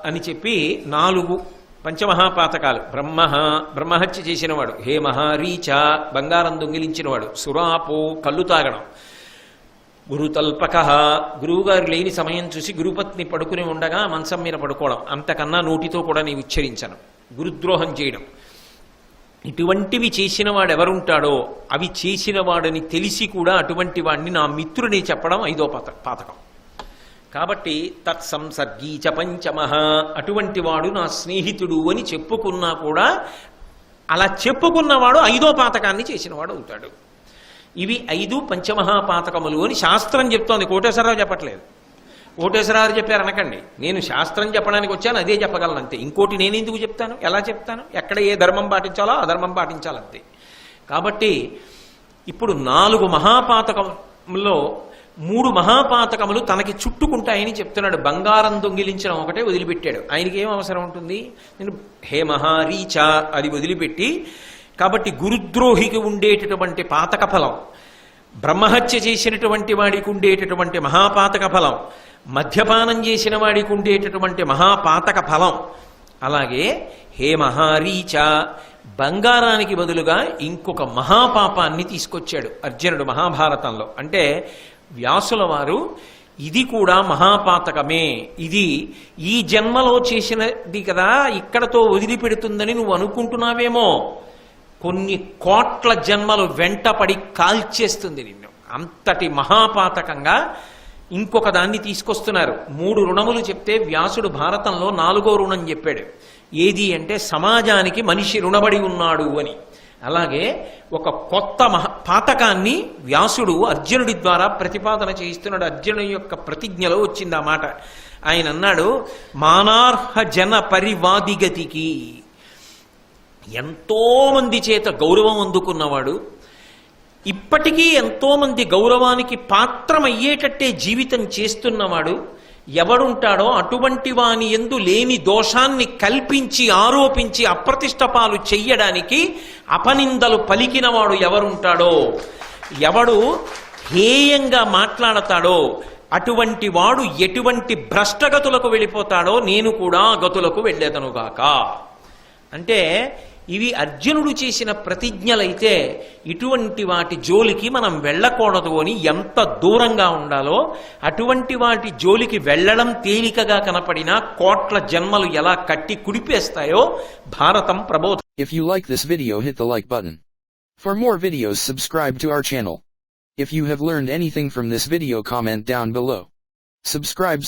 అని చెప్పి 4 పంచమహాపాతకాలు. బ్రహ్మహత్య చేసినవాడు, హే మహారీచ బంగారం దొంగిలించినవాడు, సురాపో కళ్ళు తాగడం, గురుతల్పక గురువుగారు లేని సమయం చూసి గురుపత్ని పడుకుని ఉండగా మంచం మీద పడుకోవడం, అంతకన్నా నోటితో కూడా నీ ఉచ్చరించను, గురుద్రోహం చేయడం, ఇటువంటివి చేసిన వాడు ఎవరుంటాడో అవి చేసిన వాడని తెలిసి కూడా అటువంటి వాడిని నా మిత్రుని చెప్పడం 5వ పాతకం. కాబట్టి తత్సంసర్గీచ పంచమః, అటువంటి వాడు నా స్నేహితుడు అని చెప్పుకున్నా కూడా అలా చెప్పుకున్నవాడు 5వ పాతకాన్ని చేసినవాడు అవుతాడు. ఇవి 5 పంచమహాపాతకములు అని శాస్త్రం చెప్తోంది, కోటేశ్వరరావు చెప్పట్లేదు. కోటేశ్వరరావు చెప్పారు అనకండి, నేను శాస్త్రం చెప్పడానికి వచ్చాను, అదే చెప్పగలను అంతే. ఇంకోటి నేను ఎందుకు చెప్తాను, ఎలా చెప్తాను, ఎక్కడ ఏ ధర్మం పాటించాలో ఆ ధర్మం పాటించాలంతే. కాబట్టి ఇప్పుడు 4 మహాపాతకంలో 3 మహాపాతకములు తనకి చుట్టుకుంటాయని చెప్తున్నాడు. బంగారం దొంగిలించడం ఒకటే వదిలిపెట్టాడు. ఆయనకి ఏం అవసరం ఉంటుంది, నేను హే మహారీచ అది వదిలిపెట్టి, కాబట్టి గురుద్రోహికి ఉండేటటువంటి పాతక ఫలం, బ్రహ్మహత్య చేసినటువంటి వాడికి ఉండేటటువంటి మహాపాతక ఫలం, మద్యపానం చేసిన వాడికి ఉండేటటువంటి మహాపాతక ఫలం, అలాగే హే మహారీచ బంగారానికి బదులుగా ఇంకొక మహాపాపాన్ని తీసుకొచ్చాడు అర్జునుడు మహాభారతంలో. అంటే వ్యాసుల వారు ఇది కూడా మహాపాతకమే, ఇది ఈ జన్మలో చేసినది కదా ఇక్కడతో వదిలిపెడుతుందని నువ్వు అనుకుంటున్నావేమో, కొన్ని కోట్ల జన్మలు వెంటపడి కాల్చేస్తుంది నిన్ను, అంతటి మహాపాతకంగా ఇంకొక దాన్ని తీసుకొస్తున్నారు. 3 రుణములు చెప్తే వ్యాసుడు భారతంలో 4వ రుణం చెప్పాడు. ఏది అంటే సమాజానికి మనిషి రుణబడి ఉన్నాడు అని. అలాగే ఒక కొత్త పాతకాన్ని వ్యాసుడు అర్జునుడి ద్వారా ప్రతిపాదన చేయిస్తున్నాడు. అర్జునుడి యొక్క ప్రతిజ్ఞలో వచ్చింది ఆ మాట. ఆయన అన్నాడు, మానార్హ జన పరివాదిగతికి, ఎంతో మంది చేత గౌరవం అందుకున్నవాడు, ఇప్పటికీ ఎంతో మంది గౌరవానికి పాత్రమయ్యేటట్టే జీవితం చేస్తున్నవాడు ఎవడుంటాడో అటువంటి వాని యందు లేని దోషాన్ని కల్పించి ఆరోపించి అప్రతిష్ట పాలు చెయ్యడానికి అపనిందలు పలికినవాడు ఎవరుంటాడో, ఎవడు హేయంగా మాట్లాడతాడో అటువంటి వాడు ఎటువంటి భ్రష్టగతులకు వెళ్ళిపోతాడో నేను కూడా గతులకు వెళ్ళేదనుగాక. అంటే ఇవి అర్జునుడు చేసిన ప్రతిజ్ఞలైతే ఇటువంటి వాటి జోలికి మనం వెళ్ళకూడదు అని ఎంత దూరంగా ఉండాలో, అటువంటి వాటి జోలికి వెళ్ళడం తేలికగా కనపడినా కోట్ల జన్మలు ఎలా కట్టి కుడిపేస్తాయో భారతం ప్రబోధ. If you like this video, hit the like button. For more videos, subscribe to our channel. If you have learned anything from this video, comment down below. Subscribe.